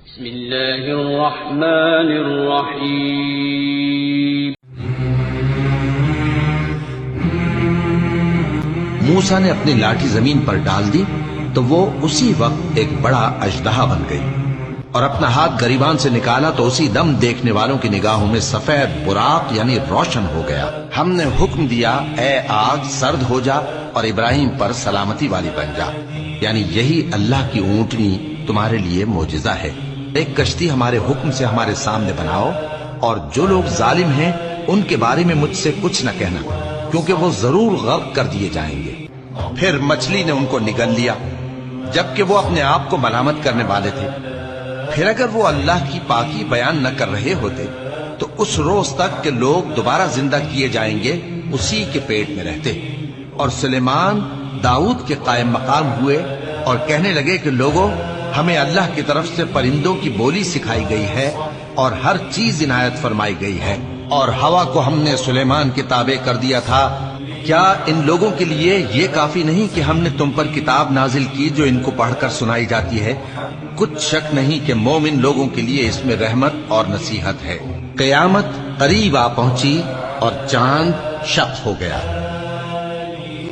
بسم اللہ الرحمن الرحیم۔ موسیٰ نے اپنی لاٹھی زمین پر ڈال دی تو وہ اسی وقت ایک بڑا اژدہا بن گئی، اور اپنا ہاتھ گریبان سے نکالا تو اسی دم دیکھنے والوں کی نگاہوں میں سفید براق یعنی روشن ہو گیا۔ ہم نے حکم دیا اے آگ سرد ہو جا اور ابراہیم پر سلامتی والی بن جا، یعنی یہی اللہ کی اونٹنی تمہارے لیے معجزہ ہے۔ ایک کشتی ہمارے حکم سے ہمارے سامنے بناؤ، اور جو لوگ ظالم ہیں ان کے بارے میں مجھ سے کچھ نہ کہنا، کیونکہ وہ ضرور غرق کر دیے جائیں گے۔ پھر مچھلی نے ان کو نگل لیا، جبکہ وہ اپنے آپ کو ملامت کرنے والے تھے۔ پھر اگر وہ اللہ کی پاکی بیان نہ کر رہے ہوتے تو اس روز تک کہ لوگ دوبارہ زندہ کیے جائیں گے اسی کے پیٹ میں رہتے۔ اور سلیمان داؤد کے قائم مقام ہوئے اور کہنے لگے کہ لوگوں، ہمیں اللہ کی طرف سے پرندوں کی بولی سکھائی گئی ہے اور ہر چیز عنایت فرمائی گئی ہے، اور ہوا کو ہم نے سلیمان کے تابع کر دیا تھا۔ کیا ان لوگوں کے لیے یہ کافی نہیں کہ ہم نے تم پر کتاب نازل کی جو ان کو پڑھ کر سنائی جاتی ہے؟ کچھ شک نہیں کہ مومن لوگوں کے لیے اس میں رحمت اور نصیحت ہے۔ قیامت قریب آ پہنچی اور چاند شق ہو گیا۔